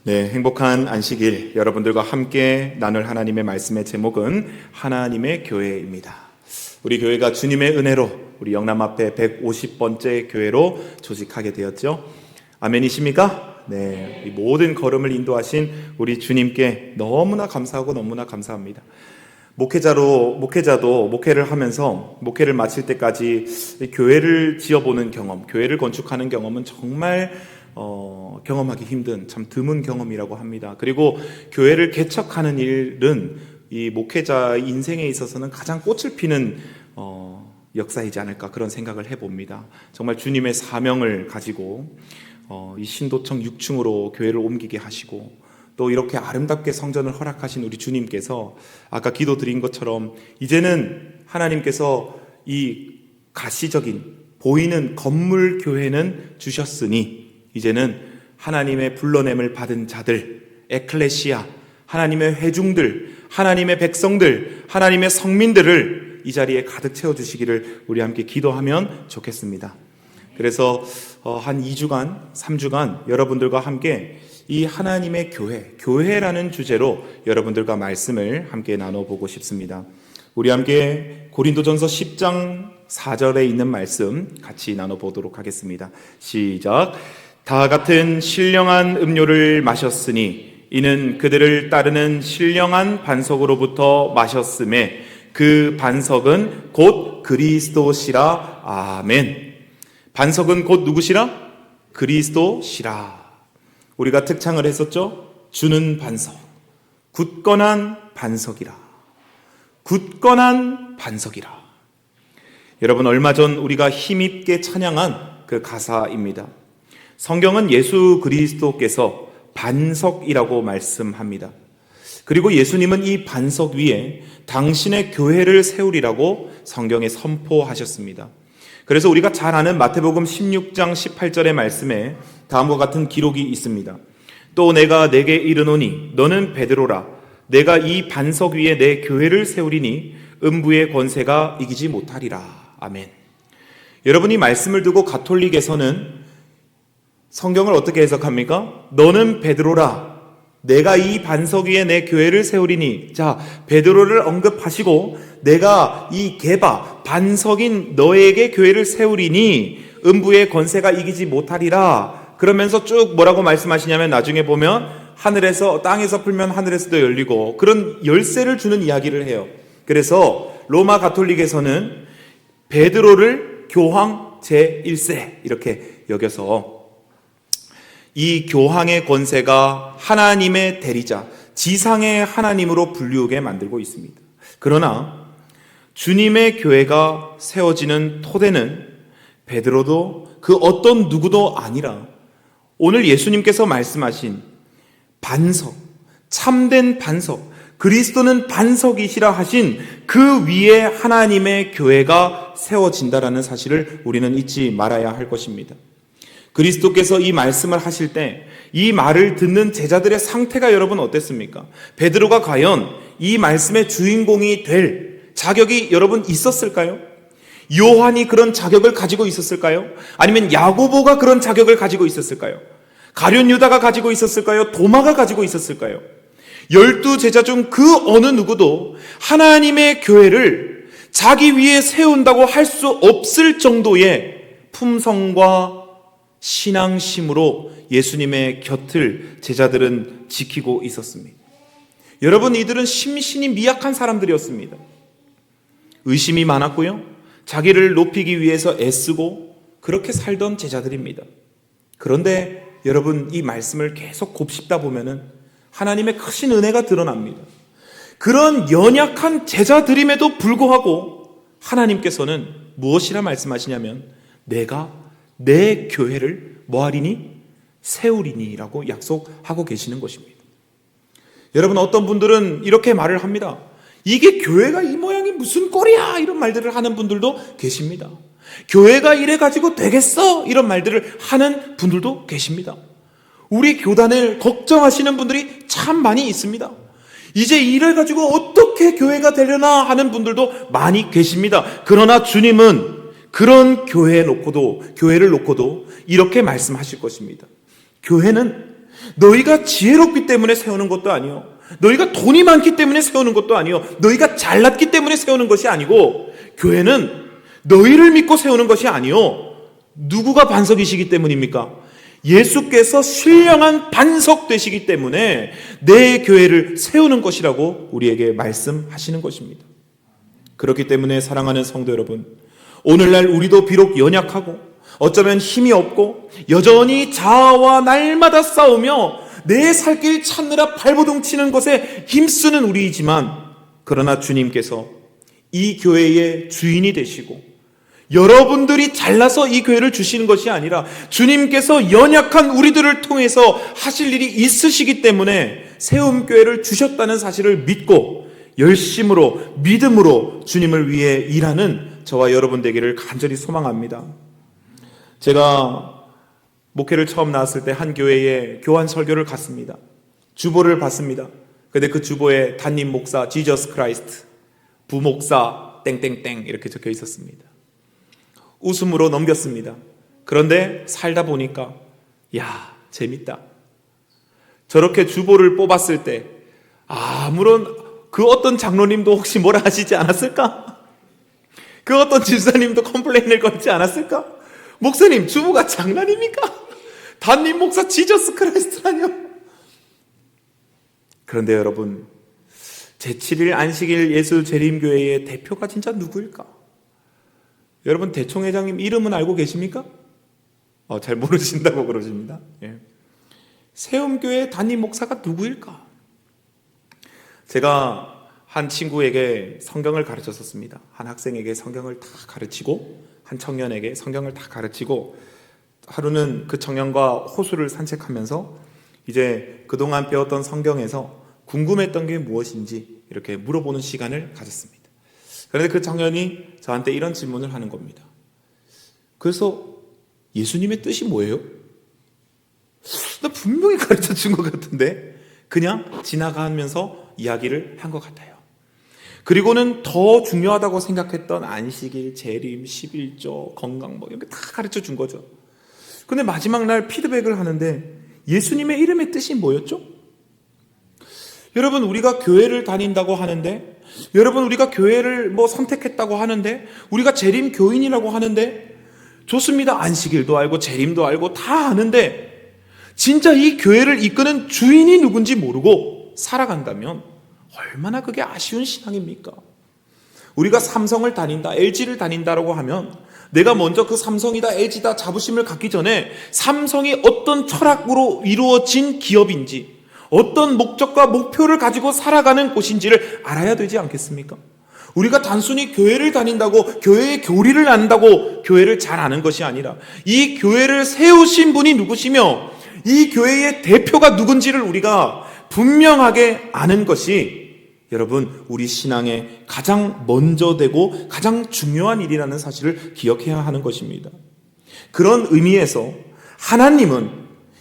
네, 행복한 안식일 여러분들과 함께 나눌 하나님의 말씀의 제목은 하나님의 교회입니다. 우리 교회가 주님의 은혜로 우리 영남 앞에 150번째 교회로 조직하게 되었죠. 아멘이십니까? 네, 이 모든 걸음을 인도하신 우리 주님께 너무나 감사하고 너무나 감사합니다. 목회자도 목회를 하면서 목회를 마칠 때까지 교회를 지어보는 경험, 교회를 건축하는 경험은 정말 경험하기 힘든 참 드문 경험이라고 합니다. 그리고 교회를 개척하는 일은 이 목회자 인생에 있어서는 가장 꽃을 피는 역사이지 않을까 그런 생각을 해봅니다. 정말 주님의 사명을 가지고 이 신도청 6층으로 교회를 옮기게 하시고 또 이렇게 아름답게 성전을 허락하신 우리 주님께서 아까 기도드린 것처럼 이제는 하나님께서 이 가시적인 보이는 건물 교회는 주셨으니 이제는 하나님의 불러냄을 받은 자들, 에클레시아, 하나님의 회중들, 하나님의 백성들, 하나님의 성민들을 이 자리에 가득 채워주시기를 우리 함께 기도하면 좋겠습니다. 그래서 한 2주간, 3주간 여러분들과 함께 이 하나님의 교회라는 주제로 여러분들과 말씀을 함께 나눠보고 싶습니다. 우리 함께 고린도전서 10장 4절에 있는 말씀 같이 나눠보도록 하겠습니다. 시작. 다 같은 신령한 음료를 마셨으니 이는 그들을 따르는 신령한 반석으로부터 마셨음에 그 반석은 곧 그리스도시라. 아멘. 반석은 곧 누구시라? 그리스도시라. 우리가 특창을 했었죠? 주는 반석, 굳건한 반석이라. 굳건한 반석이라. 여러분, 얼마 전 우리가 힘있게 찬양한 그 가사입니다. 성경은 예수 그리스도께서 반석이라고 말씀합니다. 그리고 예수님은 이 반석 위에 당신의 교회를 세우리라고 성경에 선포하셨습니다. 그래서 우리가 잘 아는 마태복음 16장 18절의 말씀에 다음과 같은 기록이 있습니다. 또 내가 내게 이르노니 너는 베드로라. 내가 이 반석 위에 내 교회를 세우리니 음부의 권세가 이기지 못하리라. 아멘. 여러분, 이 말씀을 두고 가톨릭에서는 성경을 어떻게 해석합니까? 너는 베드로라. 내가 이 반석 위에 내 교회를 세우리니. 자, 베드로를 언급하시고 내가 이 게바 반석인 너에게 교회를 세우리니 음부의 권세가 이기지 못하리라. 그러면서 쭉 뭐라고 말씀하시냐면 나중에 보면 하늘에서 땅에서 풀면 하늘에서도 열리고 그런 열쇠를 주는 이야기를 해요. 그래서 로마 가톨릭에서는 베드로를 교황 제1세 이렇게 여겨서 이 교황의 권세가 하나님의 대리자, 지상의 하나님으로 불리우게 만들고 있습니다. 그러나 주님의 교회가 세워지는 토대는 베드로도 그 어떤 누구도 아니라 오늘 예수님께서 말씀하신 반석, 참된 반석, 그리스도는 반석이시라 하신 그 위에 하나님의 교회가 세워진다라는 사실을 우리는 잊지 말아야 할 것입니다. 그리스도께서 이 말씀을 하실 때 이 말을 듣는 제자들의 상태가 여러분 어땠습니까? 베드로가 과연 이 말씀의 주인공이 될 자격이 여러분 있었을까요? 요한이 그런 자격을 가지고 있었을까요? 아니면 야고보가 그런 자격을 가지고 있었을까요? 가룟 유다가 가지고 있었을까요? 도마가 가지고 있었을까요? 12제자 중 그 어느 누구도 하나님의 교회를 자기 위에 세운다고 할 수 없을 정도의 품성과 신앙심으로 예수님의 곁을 제자들은 지키고 있었습니다. 여러분, 이들은 심신이 미약한 사람들이었습니다. 의심이 많았고요. 자기를 높이기 위해서 애쓰고 그렇게 살던 제자들입니다. 그런데 여러분, 이 말씀을 계속 곱씹다 보면은 하나님의 크신 은혜가 드러납니다. 그런 연약한 제자들임에도 불구하고 하나님께서는 무엇이라 말씀하시냐면 내가 내 교회를 뭐하리니? 세우리니 라고 약속하고 계시는 것입니다. 여러분, 어떤 분들은 이렇게 말을 합니다. 이게 교회가 이 모양이 무슨 꼴이야 이런 말들을 하는 분들도 계십니다. 교회가 이래가지고 되겠어 이런 말들을 하는 분들도 계십니다. 우리 교단을 걱정하시는 분들이 참 많이 있습니다. 이제 이래가지고 어떻게 교회가 되려나 하는 분들도 많이 계십니다. 그러나 주님은 그런 교회를 놓고도 이렇게 말씀하실 것입니다. 교회는 너희가 지혜롭기 때문에 세우는 것도 아니요, 너희가 돈이 많기 때문에 세우는 것도 아니요, 너희가 잘났기 때문에 세우는 것이 아니고, 교회는 너희를 믿고 세우는 것이 아니요, 누구가 반석이시기 때문입니까? 예수께서 신령한 반석 되시기 때문에 내 교회를 세우는 것이라고 우리에게 말씀하시는 것입니다. 그렇기 때문에 사랑하는 성도 여러분, 오늘날 우리도 비록 연약하고 어쩌면 힘이 없고 여전히 자아와 날마다 싸우며 내 살 길 찾느라 발버둥 치는 것에 힘쓰는 우리이지만, 그러나 주님께서 이 교회의 주인이 되시고 여러분들이 잘나서 이 교회를 주시는 것이 아니라 주님께서 연약한 우리들을 통해서 하실 일이 있으시기 때문에 세움교회를 주셨다는 사실을 믿고 열심으로 믿음으로 주님을 위해 일하는 저와 여러분 되기를 간절히 소망합니다. 제가 목회를 처음 나왔을 때 한 교회에 교환 설교를 갔습니다. 주보를 받습니다. 근데 그 주보에 담임 목사 지저스 크라이스트, 부목사 땡땡땡 이렇게 적혀 있었습니다. 웃음으로 넘겼습니다. 그런데 살다 보니까 야, 재밌다. 저렇게 주보를 뽑았을 때 아무런 그 어떤 장로님도 혹시 뭐라 하시지 않았을까? 그 어떤 집사님도 컴플레인을 걸지 않았을까? 목사님, 주보가 장난입니까? 담임 목사 지저스 크라이스트라뇨. 그런데 여러분, 제7일 안식일 예수 재림교회의 대표가 진짜 누구일까? 여러분, 대총회장님 이름은 알고 계십니까? 잘 모르신다고 그러십니다. 예. 세움교회 담임 목사가 누구일까? 제가 한 친구에게 성경을 가르쳤었습니다. 한 학생에게 성경을 다 가르치고, 한 청년에게 성경을 다 가르치고, 하루는 그 청년과 호수를 산책하면서 이제 그동안 배웠던 성경에서 궁금했던 게 무엇인지 이렇게 물어보는 시간을 가졌습니다. 그런데 그 청년이 저한테 이런 질문을 하는 겁니다. 그래서 예수님의 뜻이 뭐예요? 나 분명히 가르쳐 준 것 같은데 그냥 지나가면서 이야기를 한 것 같아요. 그리고는 더 중요하다고 생각했던 안식일, 재림, 11조, 건강 이렇게 다 가르쳐 준 거죠. 근데 마지막 날 피드백을 하는데 예수님의 이름의 뜻이 뭐였죠? 여러분, 우리가 교회를 다닌다고 하는데, 여러분, 우리가 교회를 선택했다고 하는데, 우리가 재림 교인이라고 하는데, 좋습니다. 안식일도 알고 재림도 알고 다 아는데 진짜 이 교회를 이끄는 주인이 누군지 모르고 살아간다면 얼마나 그게 아쉬운 신앙입니까? 우리가 삼성을 다닌다, LG를 다닌다라고 하면 내가 먼저 그 삼성이다, LG다 자부심을 갖기 전에 삼성이 어떤 철학으로 이루어진 기업인지, 어떤 목적과 목표를 가지고 살아가는 곳인지를 알아야 되지 않겠습니까? 우리가 단순히 교회를 다닌다고, 교회의 교리를 안다고 교회를 잘 아는 것이 아니라 이 교회를 세우신 분이 누구시며 이 교회의 대표가 누군지를 우리가 분명하게 아는 것이 여러분, 우리 신앙의 가장 먼저 되고 가장 중요한 일이라는 사실을 기억해야 하는 것입니다. 그런 의미에서 하나님은,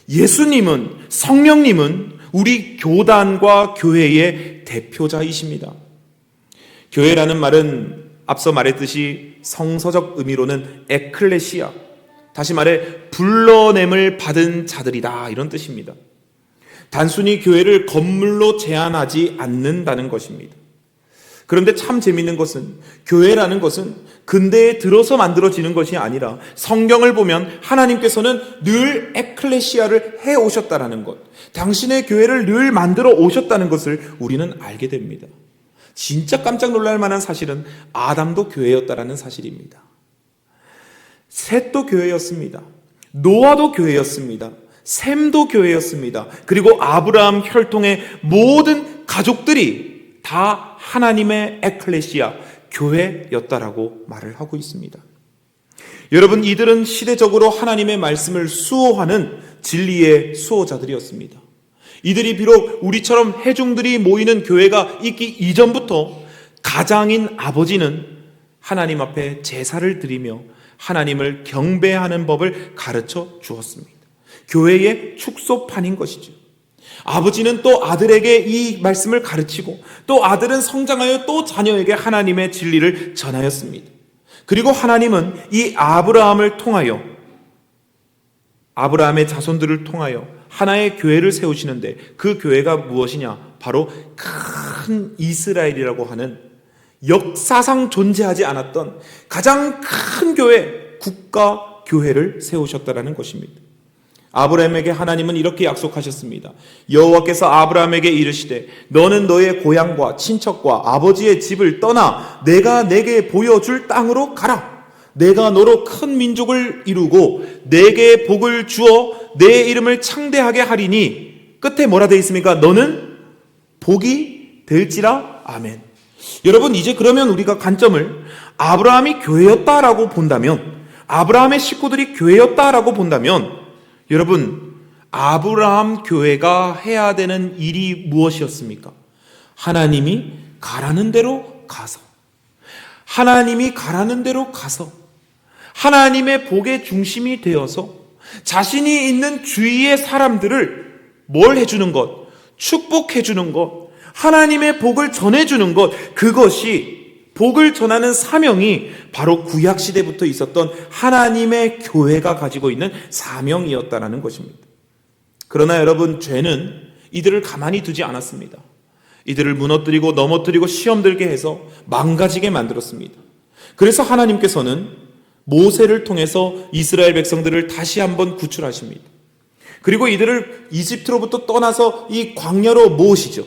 예수님은, 성령님은 우리 교단과 교회의 대표자이십니다. 교회라는 말은 앞서 말했듯이 성서적 의미로는 에클레시아, 다시 말해 불러냄을 받은 자들이다, 이런 뜻입니다. 단순히 교회를 건물로 제한하지 않는다는 것입니다. 그런데 참 재밌는 것은 교회라는 것은 근대에 들어서 만들어지는 것이 아니라 성경을 보면 하나님께서는 늘 에클레시아를 해오셨다는 것, 당신의 교회를 늘 만들어 오셨다는 것을 우리는 알게 됩니다. 진짜 깜짝 놀랄 만한 사실은 아담도 교회였다라는 사실입니다. 셋도 교회였습니다. 노아도 교회였습니다. 셈도 교회였습니다. 그리고 아브라함 혈통의 모든 가족들이 다 하나님의 에클레시아, 교회였다라고 말을 하고 있습니다. 여러분, 이들은 시대적으로 하나님의 말씀을 수호하는 진리의 수호자들이었습니다. 이들이 비록 우리처럼 회중들이 모이는 교회가 있기 이전부터 가장인 아버지는 하나님 앞에 제사를 드리며 하나님을 경배하는 법을 가르쳐 주었습니다. 교회의 축소판인 것이죠. 아버지는 또 아들에게 이 말씀을 가르치고 또 아들은 성장하여 또 자녀에게 하나님의 진리를 전하였습니다. 그리고 하나님은 이 아브라함을 통하여, 아브라함의 자손들을 통하여 하나의 교회를 세우시는데 그 교회가 무엇이냐? 바로 큰 이스라엘이라고 하는 역사상 존재하지 않았던 가장 큰 교회, 국가 교회를 세우셨다라는 것입니다. 아브라함에게 하나님은 이렇게 약속하셨습니다. 여호와께서 아브라함에게 이르시되 너는 너의 고향과 친척과 아버지의 집을 떠나 내가 내게 보여줄 땅으로 가라. 내가 너로 큰 민족을 이루고 내게 복을 주어 내 이름을 창대하게 하리니 끝에 뭐라 되어 있습니까? 너는 복이 될지라. 아멘. 여러분, 이제 그러면 우리가 관점을 아브라함이 교회였다라고 본다면, 아브라함의 식구들이 교회였다라고 본다면, 여러분, 아브라함 교회가 해야 되는 일이 무엇이었습니까? 하나님이 가라는 대로 가서, 하나님이 가라는 대로 가서 하나님의 복의 중심이 되어서 자신이 있는 주위의 사람들을 뭘 해주는 것? 축복해주는 것, 하나님의 복을 전해주는 것, 그것이 복을 전하는 사명이 바로 구약시대부터 있었던 하나님의 교회가 가지고 있는 사명이었다는 것입니다. 그러나 여러분, 죄는 이들을 가만히 두지 않았습니다. 이들을 무너뜨리고 넘어뜨리고 시험 들게 해서 망가지게 만들었습니다. 그래서 하나님께서는 모세를 통해서 이스라엘 백성들을 다시 한번 구출하십니다. 그리고 이들을 이집트로부터 떠나서 이 광야로 모으시죠.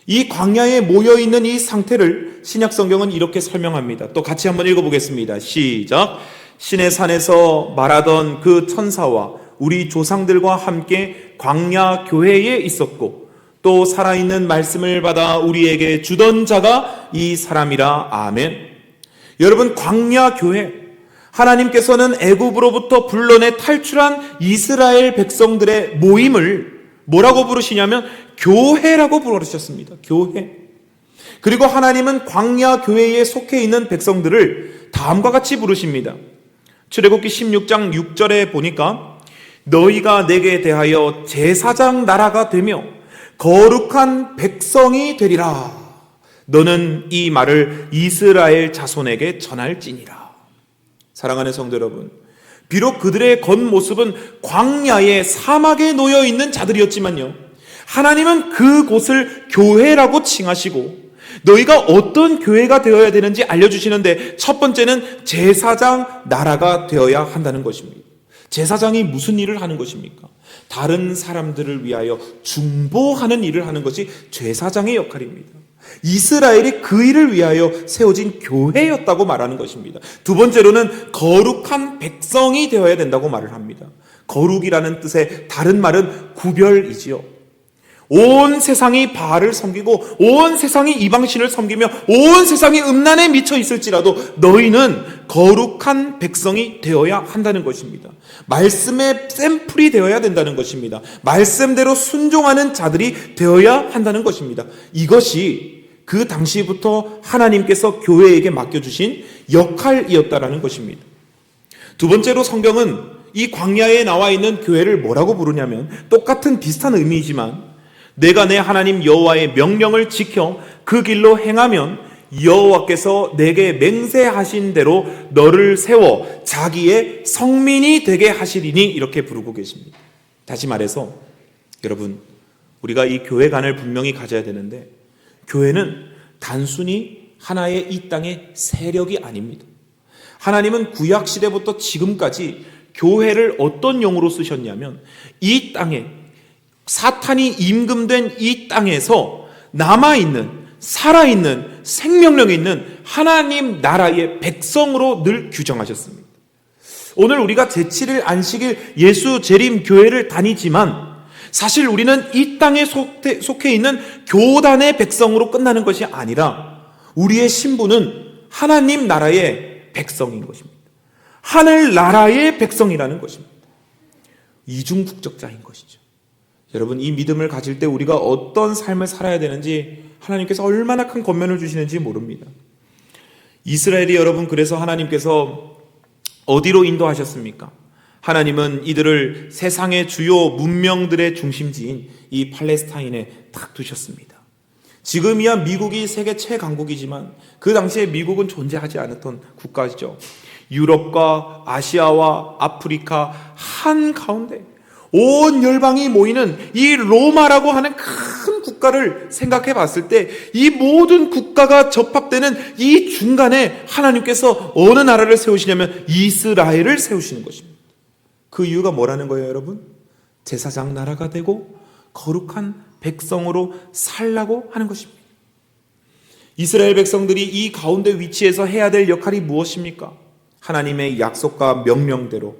이 광야에 모여있는 이 상태를 신약성경은 이렇게 설명합니다. 또 같이 한번 읽어보겠습니다. 시작. 신의 산에서 말하던 그 천사와 우리 조상들과 함께 광야 교회에 있었고 또 살아있는 말씀을 받아 우리에게 주던 자가 이 사람이라. 아멘. 여러분, 광야 교회, 하나님께서는 애굽으로부터 불러내 탈출한 이스라엘 백성들의 모임을 뭐라고 부르시냐면 교회라고 부르셨습니다. 교회. 그리고 하나님은 광야 교회에 속해 있는 백성들을 다음과 같이 부르십니다. 출애굽기 16장 6절에 보니까 너희가 내게 대하여 제사장 나라가 되며 거룩한 백성이 되리라. 너는 이 말을 이스라엘 자손에게 전할지니라. 사랑하는 성도 여러분, 비록 그들의 겉모습은 광야의 사막에 놓여 있는 자들이었지만요, 하나님은 그곳을 교회라고 칭하시고 너희가 어떤 교회가 되어야 되는지 알려주시는데 첫 번째는 제사장 나라가 되어야 한다는 것입니다. 제사장이 무슨 일을 하는 것입니까? 다른 사람들을 위하여 중보하는 일을 하는 것이 제사장의 역할입니다. 이스라엘이 그 일을 위하여 세워진 교회였다고 말하는 것입니다. 두 번째로는 거룩한 백성이 되어야 된다고 말을 합니다. 거룩이라는 뜻의 다른 말은 구별이지요. 온 세상이 바알을 섬기고 온 세상이 이방신을 섬기며 온 세상이 음란에 미쳐 있을지라도 너희는 거룩한 백성이 되어야 한다는 것입니다. 말씀의 샘플이 되어야 된다는 것입니다. 말씀대로 순종하는 자들이 되어야 한다는 것입니다. 이것이 그 당시부터 하나님께서 교회에게 맡겨주신 역할이었다라는 것입니다. 두 번째로 성경은 이 광야에 나와 있는 교회를 뭐라고 부르냐면 똑같은 비슷한 의미이지만 내가 내 하나님 여호와의 명령을 지켜 그 길로 행하면 여호와께서 내게 맹세하신 대로 너를 세워 자기의 성민이 되게 하시리니 이렇게 부르고 계십니다. 다시 말해서 여러분, 우리가 이 교회관을 분명히 가져야 되는데 교회는 단순히 하나의 이 땅의 세력이 아닙니다. 하나님은 구약시대부터 지금까지 교회를 어떤 용으로 쓰셨냐면 이 땅에 사탄이 임금된 이 땅에서 남아있는, 살아있는, 생명력 있는 하나님 나라의 백성으로 늘 규정하셨습니다. 오늘 우리가 제7일 안식일 예수 재림 교회를 다니지만 사실 우리는 이 땅에 속해 있는 교단의 백성으로 끝나는 것이 아니라 우리의 신분은 하나님 나라의 백성인 것입니다. 하늘 나라의 백성이라는 것입니다. 이중국적자인 것이죠. 여러분, 이 믿음을 가질 때 우리가 어떤 삶을 살아야 되는지 하나님께서 얼마나 큰 권면을 주시는지 모릅니다. 이스라엘이 여러분, 그래서 하나님께서 어디로 인도하셨습니까? 하나님은 이들을 세상의 주요 문명들의 중심지인 이 팔레스타인에 딱 두셨습니다. 지금이야 미국이 세계 최강국이지만 그 당시에 미국은 존재하지 않았던 국가죠. 유럽과 아시아와 아프리카 한가운데 온 열방이 모이는 이 로마라고 하는 큰 국가를 생각해 봤을 때 이 모든 국가가 접합되는 이 중간에 하나님께서 어느 나라를 세우시냐면 이스라엘을 세우시는 것입니다. 그 이유가 뭐라는 거예요, 여러분? 제사장 나라가 되고 거룩한 백성으로 살라고 하는 것입니다. 이스라엘 백성들이 이 가운데 위치해서 해야 될 역할이 무엇입니까? 하나님의 약속과 명령대로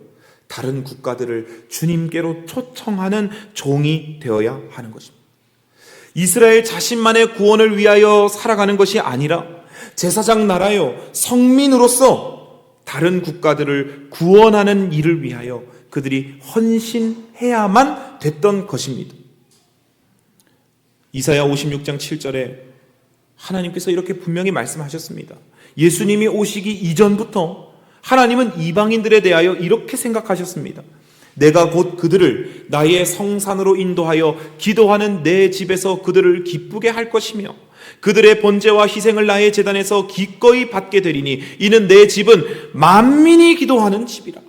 다른 국가들을 주님께로 초청하는 종이 되어야 하는 것입니다. 이스라엘 자신만의 구원을 위하여 살아가는 것이 아니라 제사장 나라요, 성민으로서 다른 국가들을 구원하는 일을 위하여 그들이 헌신해야만 됐던 것입니다. 이사야 56장 7절에 하나님께서 이렇게 분명히 말씀하셨습니다. 예수님이 오시기 이전부터 하나님은 이방인들에 대하여 이렇게 생각하셨습니다. 내가 곧 그들을 나의 성산으로 인도하여 기도하는 내 집에서 그들을 기쁘게 할 것이며 그들의 번제와 희생을 나의 제단에서 기꺼이 받게 되리니 이는 내 집은 만민이 기도하는 집이라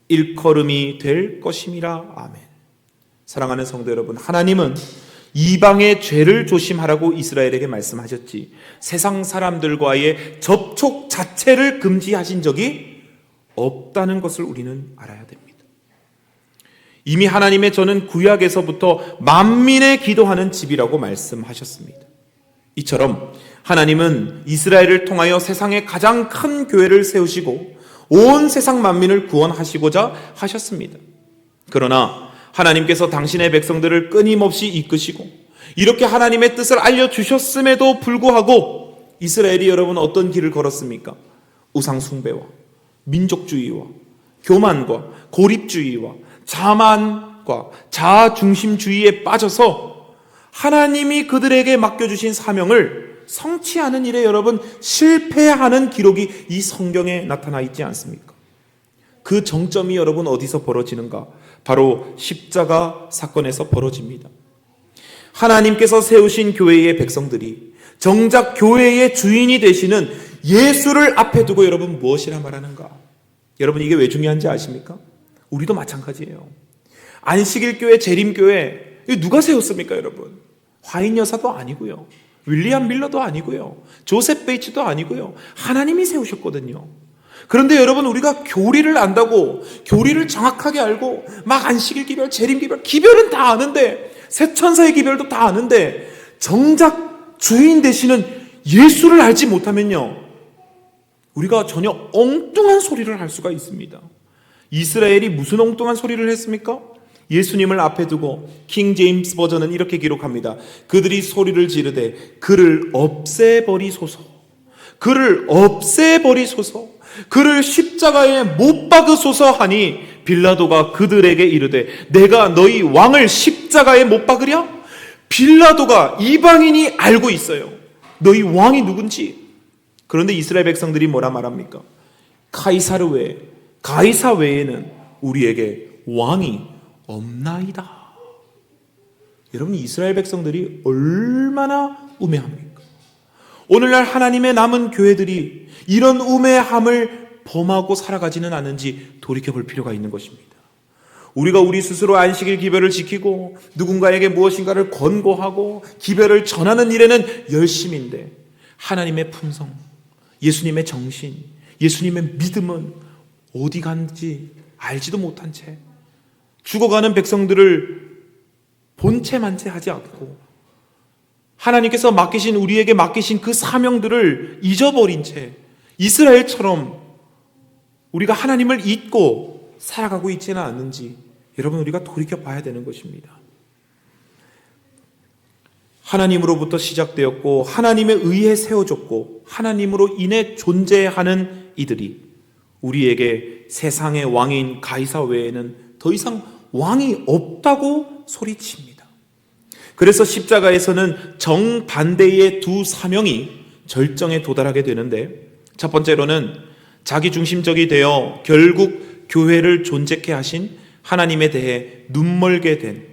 일컬음이 될 것임이라. 아멘. 사랑하는 성도 여러분, 하나님은 이방의 죄를 조심하라고 이스라엘에게 말씀하셨지 세상 사람들과의 접촉 자체를 금지하신 적이 없다는 것을 우리는 알아야 됩니다. 이미 하나님의 저는 구약에서부터 만민의 기도하는 집이라고 말씀하셨습니다. 이처럼 하나님은 이스라엘을 통하여 세상의 가장 큰 교회를 세우시고 온 세상 만민을 구원하시고자 하셨습니다. 그러나 하나님께서 당신의 백성들을 끊임없이 이끄시고 이렇게 하나님의 뜻을 알려주셨음에도 불구하고 이스라엘이 여러분 어떤 길을 걸었습니까? 우상숭배와 민족주의와 교만과 고립주의와 자만과 자아중심주의에 빠져서 하나님이 그들에게 맡겨주신 사명을 성취하는 일에 여러분 실패하는 기록이 이 성경에 나타나 있지 않습니까? 그 정점이 여러분 어디서 벌어지는가? 바로 십자가 사건에서 벌어집니다. 하나님께서 세우신 교회의 백성들이 정작 교회의 주인이 되시는 예수를 앞에 두고 여러분 무엇이라 말하는가? 여러분 이게 왜 중요한지 아십니까? 우리도 마찬가지예요. 안식일교회, 재림교회 누가 세웠습니까 여러분? 화인 여사도 아니고요, 윌리엄 밀러도 아니고요, 조셉 베이츠도 아니고요, 하나님이 세우셨거든요. 그런데 여러분 우리가 교리를 안다고 교리를 정확하게 알고 막 안식일 기별, 재림 기별, 기별은 다 아는데 새천사의 기별도 다 아는데 정작 주인 되시는 예수를 알지 못하면요 우리가 전혀 엉뚱한 소리를 할 수가 있습니다. 이스라엘이 무슨 엉뚱한 소리를 했습니까? 예수님을 앞에 두고 킹 제임스 버전은 이렇게 기록합니다. 그들이 소리를 지르되 그를 없애버리소서, 그를 없애버리소서, 그를 십자가에 못 박으소서 하니 빌라도가 그들에게 이르되 내가 너희 왕을 십자가에 못 박으랴? 빌라도가 이방인이 알고 있어요, 너희 왕이 누군지. 그런데 이스라엘 백성들이 뭐라 말합니까? 가이사 외에는 우리에게 왕이 없나이다. 여러분 이스라엘 백성들이 얼마나 우매합니까? 오늘날 하나님의 남은 교회들이 이런 우매함을 범하고 살아가지는 않은지 돌이켜볼 필요가 있는 것입니다. 우리가 우리 스스로 안식일 기별을 지키고 누군가에게 무엇인가를 권고하고 기별을 전하는 일에는 열심인데 하나님의 품성, 예수님의 정신, 예수님의 믿음은 어디 간지 알지도 못한 채 죽어가는 백성들을 본체만 채 하지 않고 하나님께서 우리에게 맡기신 그 사명들을 잊어버린 채 이스라엘처럼 우리가 하나님을 잊고 살아가고 있지는 않는지 여러분 우리가 돌이켜봐야 되는 것입니다. 하나님으로부터 시작되었고 하나님에 의해 세워졌고 하나님으로 인해 존재하는 이들이 우리에게 세상의 왕인 가이사 외에는 더 이상 왕이 없다고 소리칩니다. 그래서 십자가에서는 정반대의 두 사명이 절정에 도달하게 되는데, 첫 번째로는 자기중심적이 되어 결국 교회를 존재케 하신 하나님에 대해 눈멀게 된,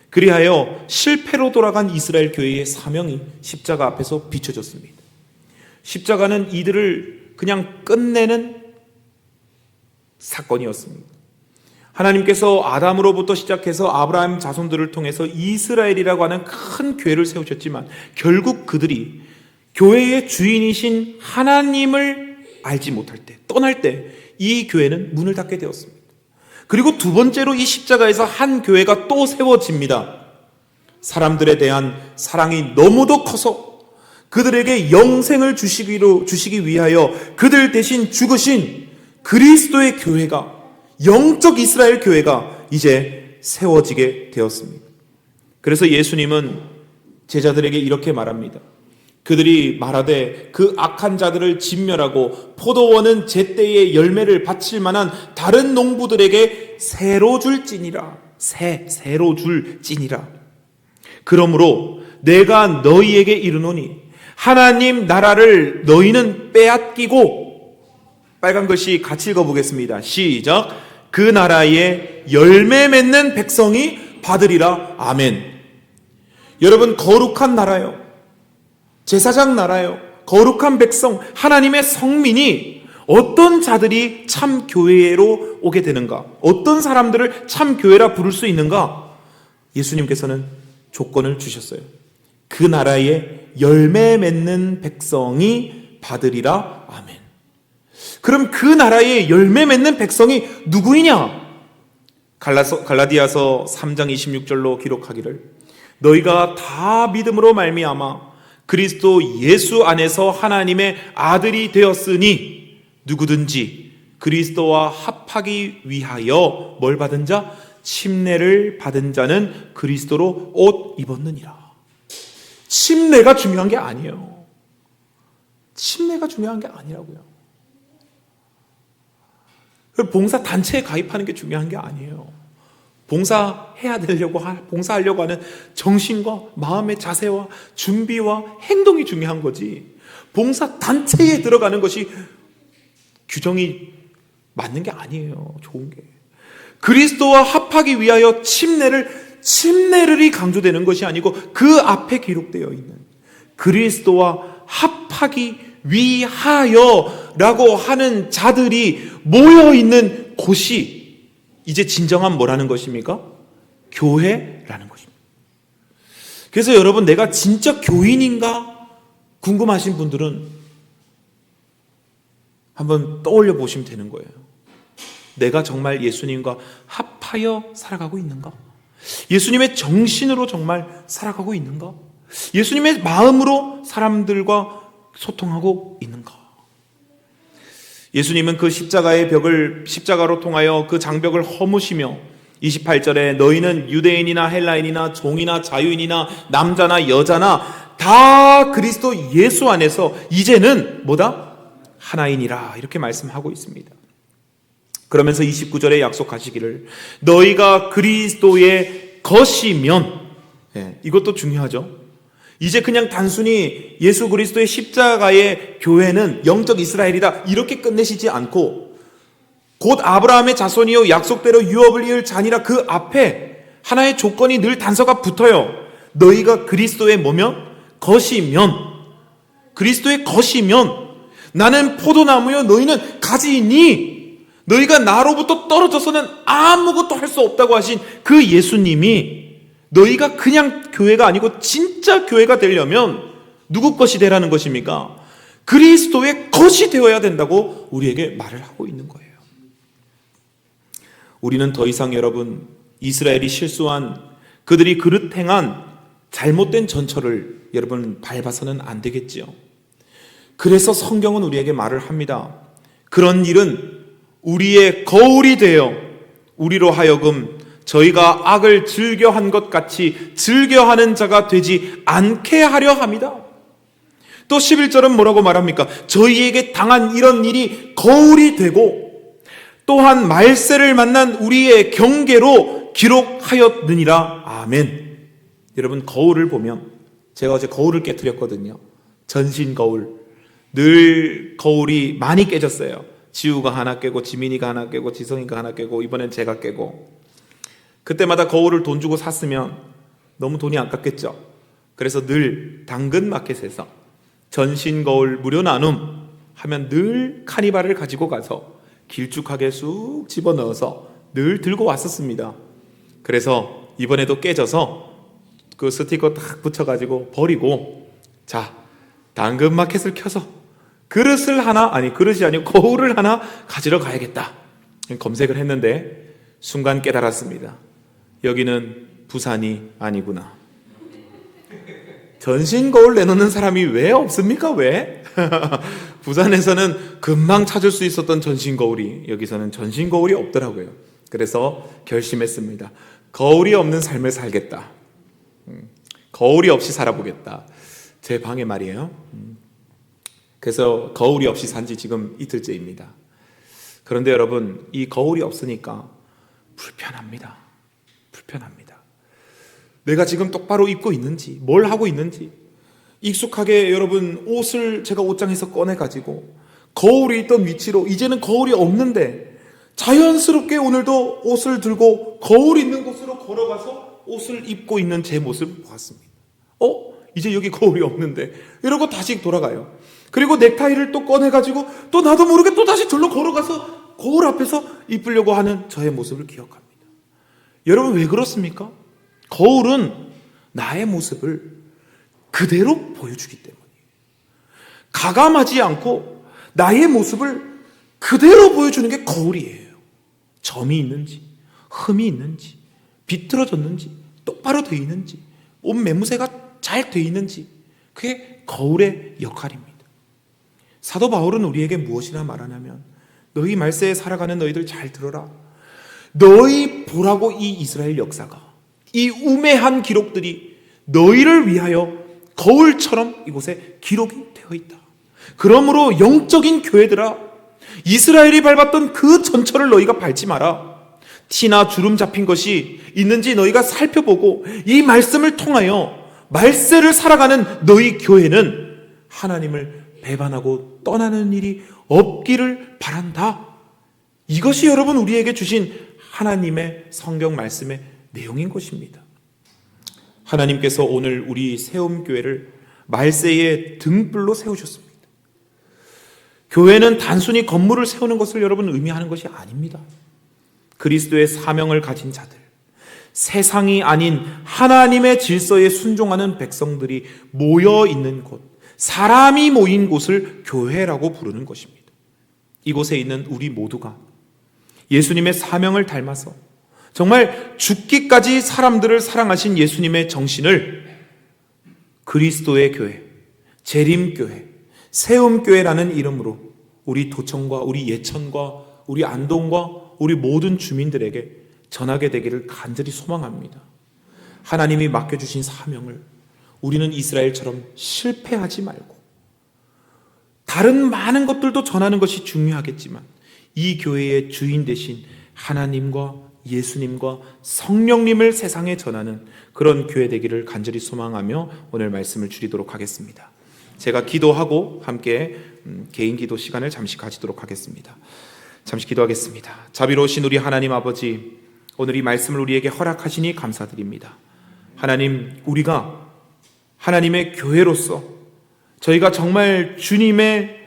그리하여 실패로 돌아간 이스라엘 교회의 사명이 십자가 앞에서 비춰졌습니다. 십자가는 이들을 그냥 끝내는 사건이었습니다. 하나님께서 아담으로부터 시작해서 아브라함 자손들을 통해서 이스라엘이라고 하는 큰 교회를 세우셨지만 결국 그들이 교회의 주인이신 하나님을 알지 못할 때, 떠날 때 이 교회는 문을 닫게 되었습니다. 그리고 두 번째로 이 십자가에서 한 교회가 또 세워집니다. 사람들에 대한 사랑이 너무도 커서 그들에게 영생을 주시기 위하여 그들 대신 죽으신 그리스도의 교회가, 영적 이스라엘 교회가 이제 세워지게 되었습니다. 그래서 예수님은 제자들에게 이렇게 말합니다. 그들이 말하되 그 악한 자들을 진멸하고 포도원은 제때에 열매를 바칠 만한 다른 농부들에게 새로 줄지니라. 새로 줄지니라. 그러므로 내가 너희에게 이르노니 하나님 나라를 너희는 빼앗기고, 빨간 글씨 같이 읽어보겠습니다. 시작. 그 나라에 열매 맺는 백성이 받으리라. 아멘. 여러분, 거룩한 나라요, 제사장 나라요, 거룩한 백성, 하나님의 성민이 어떤 자들이 참 교회로 오게 되는가, 어떤 사람들을 참 교회라 부를 수 있는가, 예수님께서는 조건을 주셨어요. 그 나라에 열매 맺는 백성이 받으리라. 아멘. 그럼 그 나라에 열매 맺는 백성이 누구이냐? 갈라디아서 3장 26절로 기록하기를 너희가 다 믿음으로 말미암아 그리스도 예수 안에서 하나님의 아들이 되었으니 누구든지 그리스도와 합하기 위하여 뭘 받은 자? 침례를 받은 자는 그리스도로 옷 입었느니라. 침례가 중요한 게 아니에요. 침례가 중요한 게 아니라고요. 봉사 단체에 가입하는 게 중요한 게 아니에요. 봉사하려고 하는 정신과 마음의 자세와 준비와 행동이 중요한 거지, 봉사 단체에 들어가는 것이 규정이 맞는 게 아니에요. 좋은 게, 그리스도와 합하기 위하여 침례를이 강조되는 것이 아니고 그 앞에 기록되어 있는 그리스도와 합하기 위하여라고 하는 자들이 모여 있는 곳이 이제 진정한 뭐라는 것입니까? 교회라는 것입니다. 그래서 여러분, 내가 진짜 교인인가 궁금하신 분들은 한번 떠올려 보시면 되는 거예요. 내가 정말 예수님과 합하여 살아가고 있는가? 예수님의 정신으로 정말 살아가고 있는가? 예수님의 마음으로 사람들과 소통하고 있는가? 예수님은 그 십자가로 통하여 그 장벽을 허무시며 28절에 너희는 유대인이나 헬라인이나 종이나 자유인이나 남자나 여자나 다 그리스도 예수 안에서 이제는 뭐다? 하나이니라, 이렇게 말씀하고 있습니다. 그러면서 29절에 약속하시기를 너희가 그리스도의 것이면, 이것도 중요하죠. 이제 그냥 단순히 예수 그리스도의 십자가의 교회는 영적 이스라엘이다 이렇게 끝내시지 않고 곧 아브라함의 자손이요 약속대로 유업을 이을 자니라, 그 앞에 하나의 조건이 늘 단서가 붙어요. 너희가 그리스도의 뭐면? 것이면, 그리스도의 것이면 나는 포도나무요 너희는 가지이니 너희가 나로부터 떨어져서는 아무것도 할 수 없다고 하신 그 예수님이 너희가 그냥 교회가 아니고 진짜 교회가 되려면 누구 것이 되라는 것입니까? 그리스도의 것이 되어야 된다고 우리에게 말을 하고 있는 거예요. 우리는 더 이상 여러분, 이스라엘이 실수한, 그들이 그릇 행한 잘못된 전철을 여러분 밟아서는 안 되겠지요. 그래서 성경은 우리에게 말을 합니다. 그런 일은 우리의 거울이 되어 우리로 하여금 저희가 악을 즐겨한 것 같이 즐겨하는 자가 되지 않게 하려 합니다. 또 11절은 뭐라고 말합니까? 저희에게 당한 이런 일이 거울이 되고 또한 말세를 만난 우리의 경계로 기록하였느니라. 아멘. 여러분, 거울을 보면, 제가 어제 거울을 깨트렸거든요. 전신 거울. 늘 거울이 많이 깨졌어요. 지우가 하나 깨고 지민이가 하나 깨고 지성이가 하나 깨고 이번엔 제가 깨고, 그때마다 거울을 돈 주고 샀으면 너무 돈이 아깝겠죠. 그래서 늘 당근마켓에서 전신 거울 무료 나눔 하면 늘 카니발을 가지고 가서 길쭉하게 쑥 집어넣어서 늘 들고 왔었습니다. 그래서 이번에도 깨져서 그 스티커 딱 붙여가지고 버리고, 자, 당근마켓을 켜서 그릇이 아니고 거울을 하나 가지러 가야겠다. 검색을 했는데 순간 깨달았습니다. 여기는 부산이 아니구나. 전신 거울 내놓는 사람이 왜 없습니까? 왜? 부산에서는 금방 찾을 수 있었던 전신 거울이 여기서는 전신 거울이 없더라고요. 그래서 결심했습니다. 거울이 없는 삶을 살겠다. 거울이 없이 살아보겠다. 제 방에 말이에요. 그래서 거울이 없이 산지 지금 이틀째입니다. 그런데 여러분, 이 거울이 없으니까 불편합니다. 내가 지금 똑바로 입고 있는지, 뭘 하고 있는지, 익숙하게 여러분 옷을 제가 옷장에서 꺼내가지고 거울이 있던 위치로, 이제는 거울이 없는데 자연스럽게 오늘도 옷을 들고 거울 있는 곳으로 걸어가서 옷을 입고 있는 제 모습을 보았습니다. 이제 여기 거울이 없는데, 이러고 다시 돌아가요. 그리고 넥타이를 또 꺼내가지고 또 나도 모르게 또 다시 절로 걸어가서 거울 앞에서 입으려고 하는 저의 모습을 기억합니다. 여러분, 왜 그렇습니까? 거울은 나의 모습을 그대로 보여주기 때문이에요. 가감하지 않고 나의 모습을 그대로 보여주는 게 거울이에요. 점이 있는지, 흠이 있는지, 비틀어졌는지, 똑바로 되어 있는지, 옷 매무새가 잘 되어 있는지, 그게 거울의 역할입니다. 사도 바울은 우리에게 무엇이나 말하냐면, 너희 말세에 살아가는 너희들 잘 들어라. 너희 보라고 이 이스라엘 역사가, 이 우매한 기록들이 너희를 위하여 거울처럼 이곳에 기록이 되어 있다. 그러므로 영적인 교회들아, 이스라엘이 밟았던 그 전철을 너희가 밟지 마라. 티나 주름 잡힌 것이 있는지 너희가 살펴보고 이 말씀을 통하여 말세를 살아가는 너희 교회는 하나님을 배반하고 떠나는 일이 없기를 바란다. 이것이 여러분 우리에게 주신 하나님의 성경 말씀의 내용인 것입니다. 하나님께서 오늘 우리 세움교회를 말세의 등불로 세우셨습니다. 교회는 단순히 건물을 세우는 것을 여러분 의미하는 것이 아닙니다. 그리스도의 사명을 가진 자들, 세상이 아닌 하나님의 질서에 순종하는 백성들이 모여 있는 곳, 사람이 모인 곳을 교회라고 부르는 것입니다. 이곳에 있는 우리 모두가 예수님의 사명을 닮아서 정말 죽기까지 사람들을 사랑하신 예수님의 정신을 그리스도의 교회, 재림교회, 세움교회라는 이름으로 우리 도청과 우리 예천과 우리 안동과 우리 모든 주민들에게 전하게 되기를 간절히 소망합니다. 하나님이 맡겨주신 사명을 우리는 이스라엘처럼 실패하지 말고, 다른 많은 것들도 전하는 것이 중요하겠지만 이 교회의 주인 되신 하나님과 예수님과 성령님을 세상에 전하는 그런 교회 되기를 간절히 소망하며 오늘 말씀을 줄이도록 하겠습니다. 제가 기도하고 함께 개인 기도 시간을 잠시 가지도록 하겠습니다. 잠시 기도하겠습니다. 자비로우신 우리 하나님 아버지, 오늘 이 말씀을 우리에게 허락하시니 감사드립니다. 하나님, 우리가 하나님의 교회로서 저희가 정말 주님의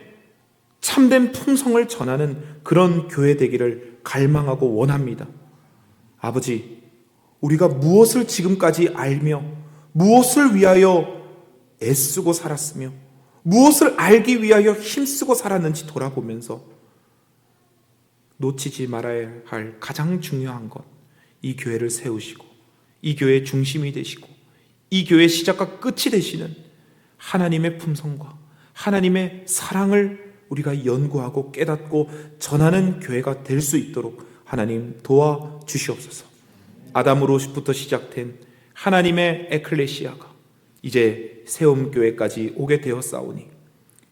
참된 풍성을 전하는 그런 교회 되기를 갈망하고 원합니다. 아버지, 우리가 무엇을 지금까지 알며 무엇을 위하여 애쓰고 살았으며 무엇을 알기 위하여 힘쓰고 살았는지 돌아보면서 놓치지 말아야 할 가장 중요한 것, 이 교회를 세우시고 이 교회의 중심이 되시고 이 교회의 시작과 끝이 되시는 하나님의 품성과 하나님의 사랑을 우리가 연구하고 깨닫고 전하는 교회가 될 수 있도록 하나님 도와주시옵소서. 아담으로부터 시작된 하나님의 에클레시아가 이제 세움교회까지 오게 되었사오니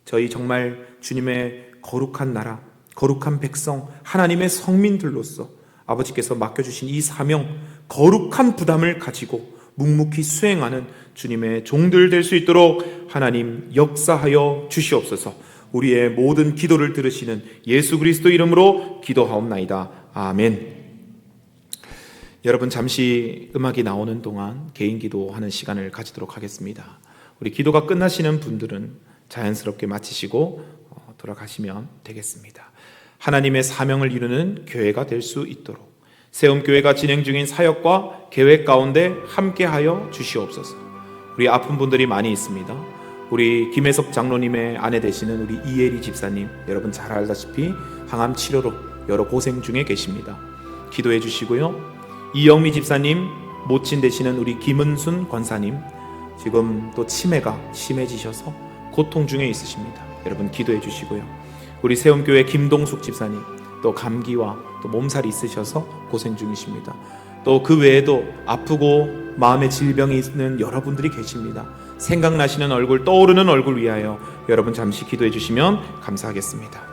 저희 정말 주님의 거룩한 나라, 거룩한 백성, 하나님의 성민들로서 아버지께서 맡겨주신 이 사명, 거룩한 부담을 가지고 묵묵히 수행하는 주님의 종들 될 수 있도록 하나님 역사하여 주시옵소서. 우리의 모든 기도를 들으시는 예수 그리스도 이름으로 기도하옵나이다. 아멘. 여러분, 잠시 음악이 나오는 동안 개인 기도하는 시간을 가지도록 하겠습니다. 우리 기도가 끝나시는 분들은 자연스럽게 마치시고 돌아가시면 되겠습니다. 하나님의 사명을 이루는 교회가 될 수 있도록 세움교회가 진행 중인 사역과 계획 가운데 함께하여 주시옵소서. 우리 아픈 분들이 많이 있습니다. 우리 김혜석 장로님의 아내 되시는 우리 이혜리 집사님, 여러분 잘 알다시피 항암 치료로 여러 고생 중에 계십니다. 기도해 주시고요. 이영미 집사님, 모친 되시는 우리 김은순 권사님, 지금 또 치매가 심해지셔서 고통 중에 있으십니다. 여러분 기도해 주시고요. 우리 세움교회 김동숙 집사님, 또 감기와 또 몸살이 있으셔서 고생 중이십니다. 또 그 외에도 아프고 마음의 질병이 있는 여러분들이 계십니다. 생각나시는 얼굴, 떠오르는 얼굴 위하여 여러분 잠시 기도해 주시면 감사하겠습니다.